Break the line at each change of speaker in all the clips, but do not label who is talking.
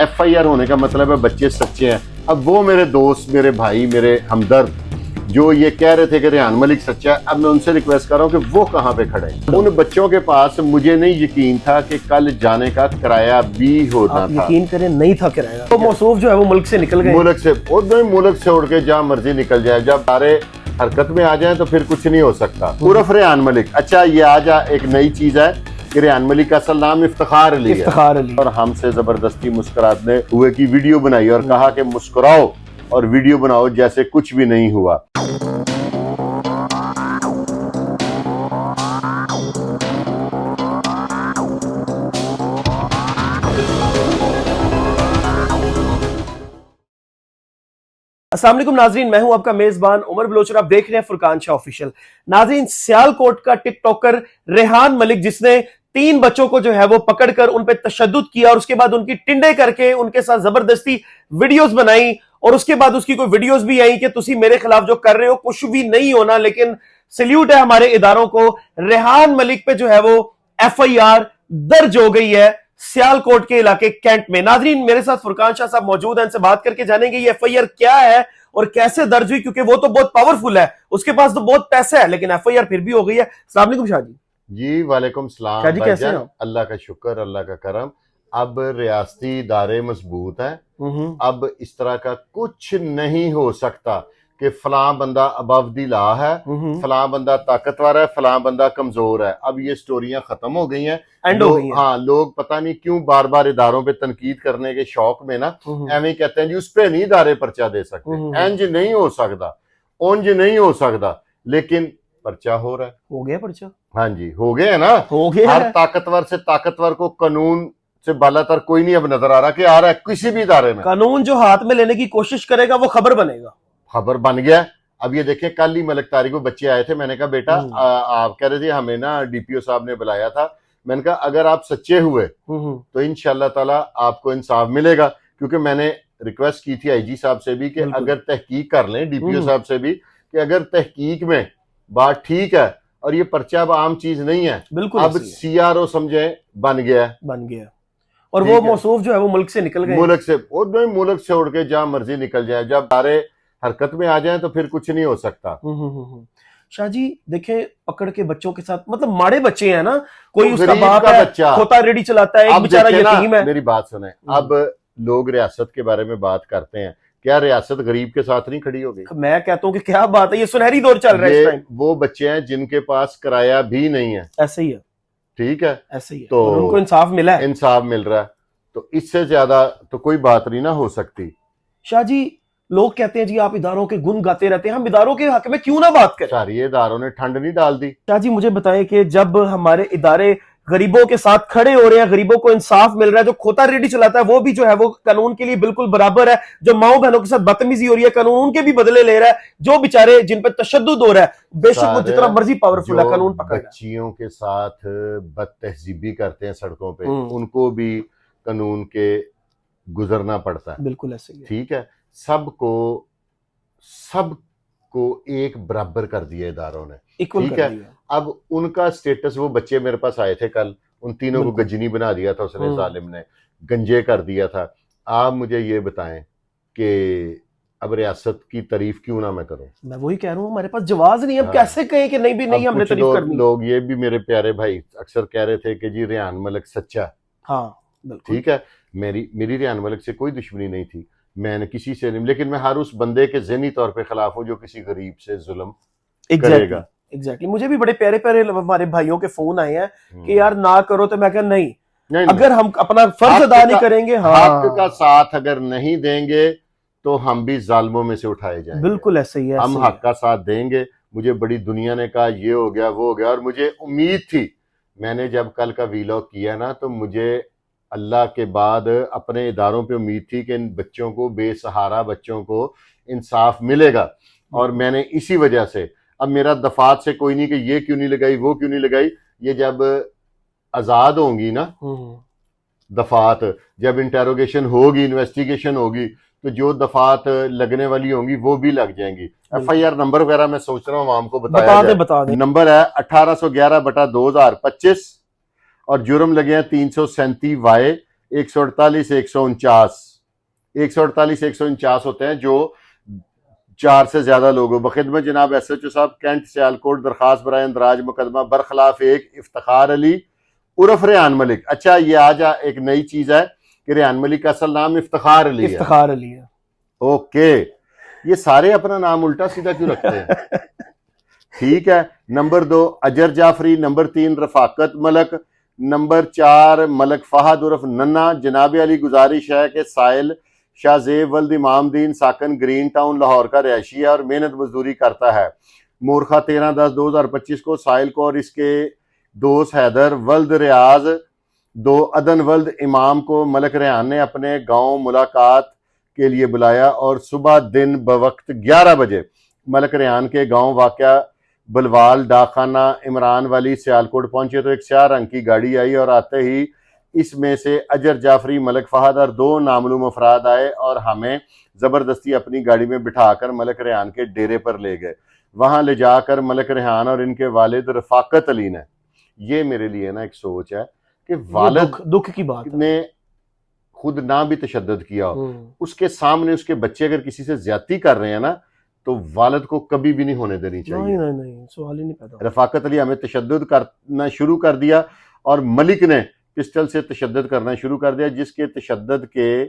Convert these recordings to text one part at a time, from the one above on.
FIR होने का मतलब है बच्चे सच्चे हैं। अब वो मेरे दोस्त, मेरे भाई, मेरे हमदर्द जो ये कह रहे थे कि रेहान मलिक सच्चा है, अब मैं उनसे रिक्वेस्ट कर रहा हूँ कि वो कहाँ पे खड़े हैं। उन बच्चों के पास मुझे नहीं यकीन था कि कल जाने का किराया भी होना था।
यकीन करें नहीं था किराया। तो मौसूफ जो है वो मुल्क से निकल गए।
मुल्क से उड़ के जहाँ मर्जी निकल जाए, जब सारे हरकत में आ जाए तो फिर कुछ नहीं हो सकता। उर्फ रेहान मलिक। अच्छा, ये आज एक नई चीज है कि रेहान मलिक का असल नाम इफ्तिखार अली है। और हमसे जबरदस्ती मुस्कुराते हुए की वीडियो बनाई और कहा कि मुस्कुराओ और वीडियो बनाओ जैसे कुछ भी नहीं हुआ।
अस्सलाम वालेकुम नाजरीन, मैं हूं आपका मेजबान उमर बलोच और आप देख रहे हैं फुरकान शाह ऑफिशियल। नाजरीन, सियालकोट का टिकटॉकर रेहान मलिक, जिसने 3 बच्चों को जो है वो पकड़कर उन पे तशद्दुद किया और उसके बाद उनकी टिंडे करके उनके साथ जबरदस्ती वीडियोस बनाई और उसके बाद उसकी कोई वीडियोस भी आई कि तुसी मेरे खिलाफ जो कर रहे हो कुछ भी नहीं होना। लेकिन सल्यूट है हमारे इदारों को, रेहान मलिक पे जो है वो FIR दर्ज हो गई है सियालकोट के इलाके कैंट में। नाजरीन, मेरे साथ फुरकान शाह साहब मौजूद हैं, इनसे बात करके जानेंगे ये FIR क्या है और कैसे दर्ज हुई, क्योंकि वो तो बहुत पावरफुल है, उसके पास तो बहुत पैसा है, लेकिन FIR फिर भी हो गई है। अस्सलाम वालेकुम शाह जी।
जी वालेकुम सलाम।
शाह जी कैसे हैं?
अल्लाह का शुक्र, अल्लाह का करम। अब रियासती इदारे मजबूत हैं। अब इस तरह का कुछ नहीं हो सकता कि फलां बंदा अबव दी ला है, फलां बंदा ताकतवर है, फलां बंदा कमजोर है। अब ये स्टोरियां खत्म हो गई हैं, एंड हो गई हैं। हाँ, लोग पता नहीं क्यों बार बार इदारों पे तनकीद करने के शौक में ना एवं कहते हैं जी उस पे नहीं इदारे पर्चा दे सकते, इंज नहीं हो सकता, उंज नहीं हो सकता, लेकिन पर्चा हो रहा है।
हो गया पर्चा?
हाँ जी, हो गया है ना।
हो गया।
हर ताकतवर से ताकतवर को कानून से बालातर कोई नहीं अब नजर आ रहा कि आ रहा है किसी भी इदारे में।
कानून जो हाथ में लेने की कोशिश करेगा वो खबर बनेगा।
खबर बन गया। अब ये देखें, कल ही मलिक तारिक को बच्चे आए थे, मैंने कहा बेटा आप कह रहे थे हमें ना DPO साहब ने बुलाया था, मैंने कहा अगर आप सच्चे हुए तो इंशाल्लाह ताला आपको इंसाफ मिलेगा, क्योंकि मैंने रिक्वेस्ट की थी IG साहब से भी कि अगर तहकीक कर लें, DPO साहब से भी, कि अगर तहकीक में बात ठीक है और ये पर्चा अब आम चीज नहीं है,
बिल्कुल
अब CRO समझे बन गया
और वो मौसूफ जो है वो मुल्क से निकल गए।
मुल्क से उड़ के जहां मर्जी निकल जाए, जब सारे हरकत में आ जाए तो फिर कुछ नहीं हो सकता।
शाह जी देखें, पकड़ के बच्चों के साथ, मतलब माड़े बच्चे हैं ना, कोई उसका
गरीब
बाप
का
है,
बच्चा
खोता रेडी चलाता है, एक बेचारा यतीम है।
मेरी बात सुने, अब लोग रियासत के बारे में बात करते हैं, क्या रियासत गरीब के साथ नहीं खड़ी हो गई?
मैं कहता हूँ कि क्या बात है, ये सुनहरी दौर चल रहा है इस टाइम।
वो बच्चे हैं जिनके पास किराया भी नहीं है।
ऐसे ही है,
ठीक है,
ऐसे ही है,
तो
उनको इंसाफ मिला है,
इंसाफ मिल रहा है, तो इससे ज्यादा तो कोई बात नहीं ना हो सकती।
शाह जी, लोग कहते हैं जी आप इदारों के गुण गाते रहते हैं, हम इदारों के हक में क्यों ना बात करें?
सारी इदारों ने ठंड नहीं डाल दी।
शाह जी मुझे बताएं कि जब हमारे इदारे गरीबों के साथ खड़े हो रहे हैं, गरीबों को इंसाफ मिल रहा है, जो खोता रेडी चलाता है वो भी जो है वो कानून के लिए बिल्कुल बराबर है, जो माओ बहनों के साथ बदतमीजी हो रही है कानून उनके भी बदले ले रहा है, जो बेचारे जिन पर तशद्दुद हो रहा है, बेशक वो जितना मर्जी पावरफुल है, कानून पकड़
बच्चियों के साथ बदतहजीबी करते हैं सड़कों पे, उनको भी कानून के गुजरना पड़ता है।
बिल्कुल ऐसे ही,
ठीक है, सबको एक बराबर कर दिया इदारों ने, ठीक है। अब उनका स्टेटस, वो बच्चे मेरे पास आए थे कल, उन तीनों को गजनी बना दिया था उसने, जालिम ने गंजे कर दिया था। आप मुझे ये बताएं कि अब रियासत की तारीफ क्यों ना मैं करूं? मैं
वही कह रहा हूं, हमारे पास जवाब नहीं, हम कैसे कहें कि नहीं भी नहीं हमने तारीफ करनी।
लोग ये भी, मेरे प्यारे भाई, अक्सर कह रहे थे कि जी रेहान मलिक सच्चा।
हाँ
ठीक है, मेरी रेहान मलिक से कोई दुश्मनी नहीं थी, मैंने किसी से नहीं, लेकिन मैं हर उस बंदे के ज़हनी तौर पे खिलाफ हूं जो किसी गरीब से जुल्म करेगा।
एग्जैक्टली। मुझे भी बड़े प्यारे प्यारे हमारे भाइयों के फोन आए हैं कि यार ना करो, तो मैं कहा नहीं, अगर हम अपना फर्ज अदा नहीं करेंगे,
हक का साथ अगर नहीं देंगे तो हम भी जालिमों में से उठाए जाएंगे।
बिल्कुल ऐसे ही है,
हम हक का साथ देंगे। मुझे बड़ी दुनिया ने कहा ये हो गया वो हो गया, और मुझे उम्मीद थी, मैंने जब कल का वीलॉग किया ना, तो मुझे अल्लाह के बाद अपने इदारों पे उम्मीद थी कि इन बच्चों को, बेसहारा बच्चों को इंसाफ मिलेगा, और मैंने इसी वजह से, अब मेरा दफात से कोई नहीं कि ये क्यों नहीं लगाई वो क्यों नहीं लगाई, ये जब आजाद होंगी ना दफात, जब इंटेरोगेशन होगी, इन्वेस्टिगेशन होगी, तो जो दफात लगने वाली होंगी वो भी लग जाएंगी। FIR नंबर वगैरह मैं सोच रहा हूँ आपको बता दे। नंबर है 1811/2025 और जुर्म लगे हैं 337 वाई 148, 149, 148, 149 होते हैं जो 4 से ज्यादा लोग हो। बखिदमत जनाब SHO साहब, कैंट सियालकोट, दरखास्त बराए इंदराज मुकदमा बरखलाफ एक इफ्तिखार अली उर्फ रेहान मलिक। अच्छा, ये आज एक नई चीज है कि रेहान मलिक का असल नाम इफ्तिखार अली है।
इफ्तिखार अली है।
ओके, ये सारे अपना नाम उल्टा सीधा क्यों रखते हैं? ठीक है। नंबर 2 अजर जाफरी, नंबर 3 रफाकत मलक, नंबर 4 मलक फहद उर्फ नन्ना। जनाब अली गुजारिश है कि साहिल शाहजेब वल्द इमामदीन साकन ग्रीन टाउन लाहौर का रहायशी है और मेहनत मजदूरी करता है। मोरखा 13/10/2025 को साहिल को और इसके दोस्त हैदर वल्द रियाज 2 अदन वल्द इमाम को मलक रेहान ने अपने गांव मुलाकात के लिए बुलाया और सुबह दिन बवक्त 11 बजे मलक रेहान के गांव वाक़या बलवाल डाकखाना इमरान वाली सियालकोट पहुंचे तो एक स्याह रंग की गाड़ी आई और आते ही इसमें से अजर जाफरी, मलक फहद और 2 नामलूम अफराद आए और हमें जबरदस्ती अपनी गाड़ी में बिठाकर मलक रेहान के डेरे पर ले गए। वहां ले जाकर मलक रेहान और इनके वालिद रफाकत अली ने, ये मेरे लिए ना एक सोच है कि वालिद
दुख की बात
ने खुद ना भी तशद्दुद किया हो, उसके सामने उसके बच्चे अगर किसी से ज्यादती कर रहे हैं ना तो वालिद को कभी भी नहीं होने देनी चाहिए।
नहीं, सवाल ही नहीं पैदा।
रफाकत अली हमें तशद्दुद करना शुरू कर दिया और मलिक ने पिस्टल से तशद्दुद करना शुरू कर दिया, जिसके तशद्दुद के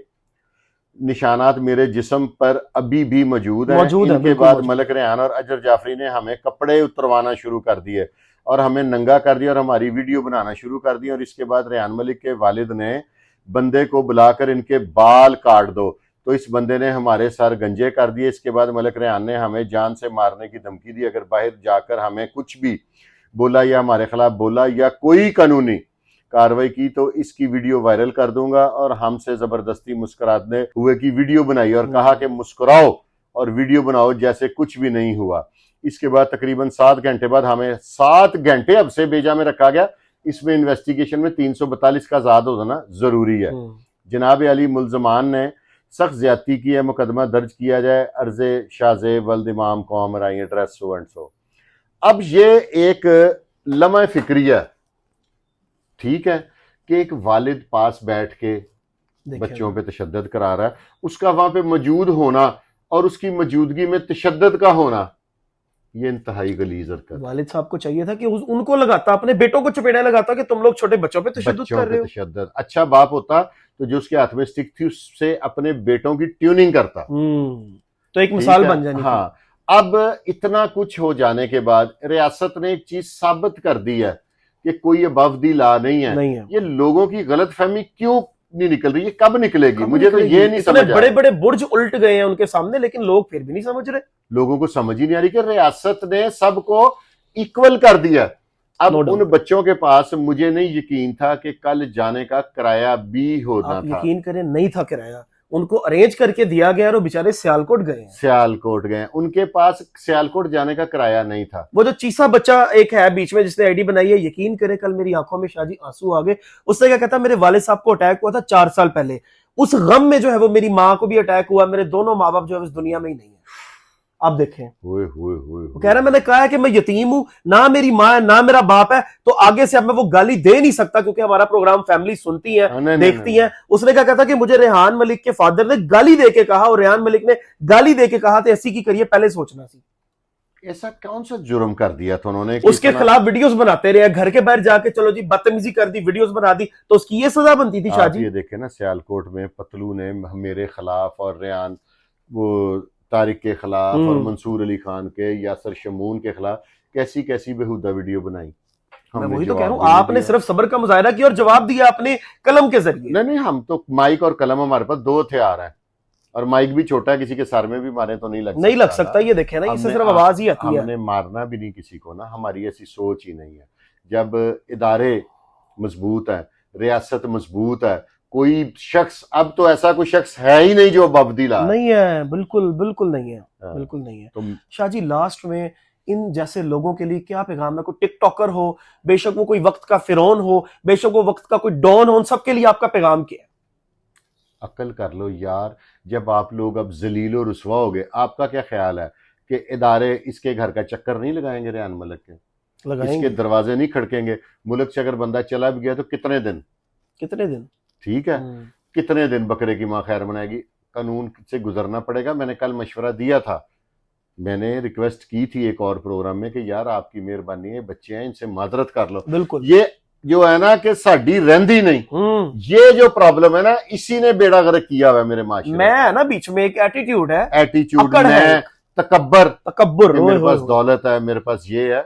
निशानात मेरे जिस्म पर अभी भी मौजूद हैं। इनके बाद मलक रेहान और अजर जाफरी ने हमें कपड़े उतरवाना शुरू कर दिए और हमें नंगा कर दिया और हमारी वीडियो बनाना शुरू कर दी। और इसके बाद रेहान मलिक के वालिद ने बंदे को बुलाकर इनके बाल काट दो, तो इस बंदे ने हमारे सर गंजे कर दिए। इसके बाद मलक रेहान ने हमें जान से मारने की धमकी दी, अगर बाहर जाकर हमें कुछ भी बोला या हमारे खिलाफ बोला या कोई कानूनी कार्रवाई की तो इसकी वीडियो वायरल कर दूंगा। और हमसे जबरदस्ती मुस्कुराते हुए की वीडियो बनाई और कहा कि मुस्कुराओ और वीडियो बनाओ जैसे कुछ भी नहीं हुआ। इसके बाद तकरीबन 7 घंटे बाद हमें 7 घंटे अब से बेजा में रखा गया। इसमें इन्वेस्टिगेशन में 342 का आजाद होना जरूरी है। जनाब अली मुलजमान ने सख्त ज्यादती की है, मुकदमा दर्ज किया जाए। अर्जे शाहजेब वल्द इमाम कौम राई एड्रेस सो एंड सो। अब ये एक लम्हा फिक्रिया, ठीक है, कि एक वालिद पास बैठ के बच्चों पे तशद्दुद करा रहा है, उसका वहां पे मौजूद होना और उसकी मौजूदगी में तशद्दुद का होना, ये इंतहाई गलीज हरकत।
वालिद साहब को चाहिए था कि उनको लगाता, अपने बेटों को चपेड़ा लगाता कि तुम लोग छोटे बच्चों पे तशद्दुद कर रहे हो।
तशद्दुद अच्छा बाप होता तो जो उसके हाथ में स्टिक थी उससे अपने बेटों की ट्यूनिंग करता,
तो एक मिसाल बन जानी।
हाँ, अब इतना कुछ हो जाने के बाद रियासत ने एक चीज साबित कर दी है कि कोई अबव दी लॉ नहीं है। ये लोगों की गलतफहमी क्यों नहीं निकल रही है, कब निकलेगी? मुझे तो ये नहीं समझ।
बड़े बड़े बुर्ज उल्ट गए हैं उनके सामने, लेकिन लोग फिर भी नहीं समझ रहे।
लोगों को समझ ही नहीं आ रही कि रियासत ने सबको इक्वल कर दिया। अब उन बच्चों के पास मुझे नहीं यकीन था कि कल जाने का किराया भी होना था।
यकीन करें, नहीं था किराया, उनको अरेंज करके दिया गया और वो बेचारे सियालकोट गए।
उनके पास सियालकोट जाने का किराया नहीं था।
वो जो चीसा बच्चा एक है बीच में जिसने आईडी बनाई है, यकीन करें कल मेरी आंखों में शाजी आंसू आ गए। उसने क्या कहता, मेरे वालिद साहब को अटैक हुआ था 4 साल पहले, उस गम में जो है वो मेरी माँ को भी अटैक हुआ, मेरे दोनों माँ बाप जो है उस दुनिया में ही नहीं है। आप देखें, वो कह रहा है मैंने कहा है कि मैं यतीम हूं, ना मेरी माँ है ना मेरा बाप है, तो आगे से अब मैं वो गाली दे नहीं सकता क्योंकि हमारा प्रोग्राम फैमिली सुनती है, देखती है। उसने क्या कहता कि मुझे रेहान मलिक के फादर ने गाली दे के कहा, और रेहान मलिक ने गाली दे के कहा तो ऐसी की करिए, पहले सोचना सी।
ऐसा कौन सा जुर्म कर दिया था उन्होंने?
उसके खिलाफ वीडियोस बनाते रहे, घर के बाहर जाके चलो जी बदतमीजी कर दी, वीडियोस बना दी, तो उसकी ये सजा बनती थी। शाजी
ये देखे ना, सियालकोट में पतलू ने मेरे खिलाफ और रेहान वो तारिक के खिलाफ और मंसूर अली खान के, यासर शमून के खिलाफ कैसी कैसी बेहुदा वीडियो बनाई।
मैं वही तो कह रहा हूं, आपने सिर्फ सब्र का मुजाहिरा किया और जवाब दिया अपने कलम के जरिए।
नहीं, हम तो माइक और कलम हमारे पास 2 हथियार हैं और माइक भी छोटा है, किसी के सर में भी मारे तो नहीं लग सकता। ये देखे ना, इससे सिर्फ आवाज ही आती है। हमने मारना भी नहीं किसी को ना, हमारी ऐसी सोच ही नहीं है। जब इदारे मजबूत है, रियासत मजबूत है, कोई शख्स, अब तो ऐसा कोई शख्स है ही नहीं जो बबदीला
नहीं है, बिल्कुल नहीं है, बिल्कुल नहीं है। शाहजी लास्ट में इन जैसे लोगों के लिए क्या पैगाम है? कोई टिकटॉकर हो, बेशक वो कोई वक्त का फिरौन हो, बेशक वो वक्त का कोई डॉन हो, उन सबके लिए आपका पैगाम क्या है?
अक्ल कर लो यार, जब आप लोग अब जलील और रुसवा हो गए, आपका क्या ख्याल है कि इदारे इसके घर का चक्कर नहीं लगाएंगे? रेहान मलिक के इसके दरवाजे नहीं खड़केंगे? मुल्क से अगर बंदा चला भी गया तो कितने दिन ठीक है, कितने दिन बकरे की माँ खैर मनाएगी, कानून से गुजरना पड़ेगा। मैंने कल मशवरा दिया था, मैंने रिक्वेस्ट की थी एक और प्रोग्राम में कि यार आपकी मेहरबानी है, बच्चे हैं इनसे माजरत कर लो।
बिल्कुल,
ये जो है ना कि साड़ी रहंदी नहीं, ये जो प्रॉब्लम है ना, इसी ने बेड़ा गर्क किया हुआ है मेरे माशरे
मैं है ना बीच में, एक एटीट्यूड है,
एटीट्यूड
अकड़ है,
में तकब्बर
ओए
मेरे
होए
पास
होए।
दौलत है, मेरे पास ये है।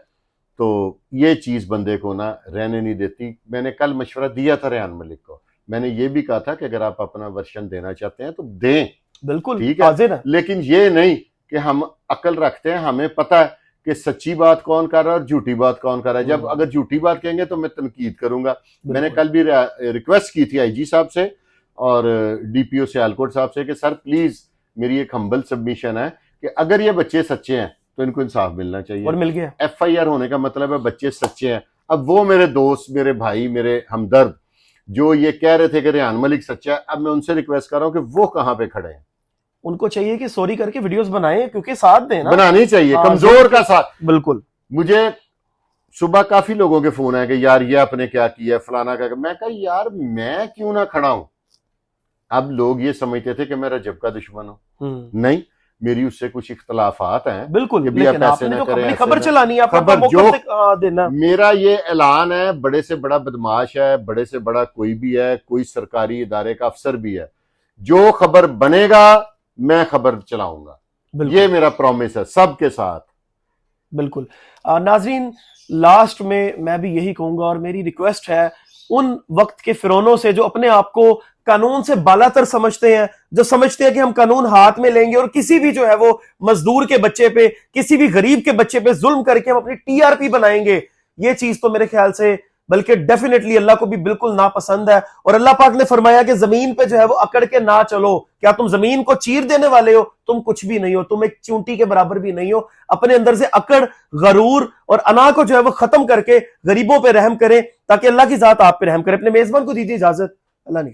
तो ये चीज बंदे को ना रहने नहीं देती। मैंने कल मशवरा दिया था रेहान मलिक को, मैंने ये भी कहा था कि अगर आप अपना वर्शन देना चाहते हैं तो दें,
बिल्कुल
ठीक है,
हाजिर है।
लेकिन ये नहीं कि हम अकल रखते हैं, हमें पता है कि सच्ची बात कौन कर रहा है और झूठी बात कौन कर रहा है। जब अगर झूठी बात कहेंगे तो मैं तनकीद करूंगा। मैंने कल भी रिक्वेस्ट की थी आईजी साहब से और डीपीओ सियालकोट साहब से कि सर प्लीज मेरी एक हम्बल सबमिशन है कि अगर ये बच्चे सच्चे हैं तो इनको इंसाफ मिलना चाहिए,
और मिल गया।
FIR होने का मतलब है बच्चे सच्चे हैं। अब वो मेरे दोस्त, मेरे भाई, मेरे हमदर्द जो ये कह रहे थे कि रेहान मलिक सच्चा है, अब मैं उनसे रिक्वेस्ट कर रहा हूं कि वो कहां पे खड़े हैं।
उनको चाहिए कि सॉरी करके वीडियोस बनाएं, क्योंकि साथ देना
बनानी चाहिए, कमजोर का साथ।
बिल्कुल।
मुझे सुबह काफी लोगों के फोन आए कि यार ये आपने क्या किया, फलाना का। मैं कहा यार मैं क्यों ना खड़ा हूं। अब लोग ये समझते थे कि मैं रजब का दुश्मन हूं, नहीं, मेरी उससे कुछ इख्तलाफात हैं।
बिल्कुल,
भी आप ऐसे ना करें,
अपनी खबर चलानी है,
खबर जो
देना।
मेरा ये ऐलान है, बड़े से बड़ा बदमाश है, बड़े से बड़ा कोई भी है, कोई सरकारी इदारे का अफसर भी है, जो खबर बनेगा मैं खबर चलाऊंगा। ये मेरा प्रॉमिस है सबके साथ।
बिल्कुल। नाजरीन, लास्ट में मैं भी यही कहूंगा और मेरी रिक्वेस्ट है उन वक्त के फिरौनों से जो अपने आप को कानून से बालातर समझते हैं, जो समझते हैं कि हम कानून हाथ में लेंगे और किसी भी जो है वो मजदूर के बच्चे पे, किसी भी गरीब के बच्चे पे जुल्म करके हम अपनी TRP बनाएंगे, ये चीज तो मेरे ख्याल से बल्कि डेफिनेटली अल्लाह को भी बिल्कुल नापसंद है। और अल्लाह पाक ने फरमाया कि जमीन पे जो है वो अकड़ के ना चलो। क्या तुम जमीन को चीर देने वाले हो? तुम कुछ भी नहीं हो, तुम एक चूंटी के बराबर भी नहीं हो। अपने अंदर से अकड़, गरूर और अना को जो है वो खत्म करके गरीबों पे रहम करें, ताकि अल्लाह की जात आप पे रहम करे। अपने मेजबान को दीजिए इजाजत। अल्लाह ने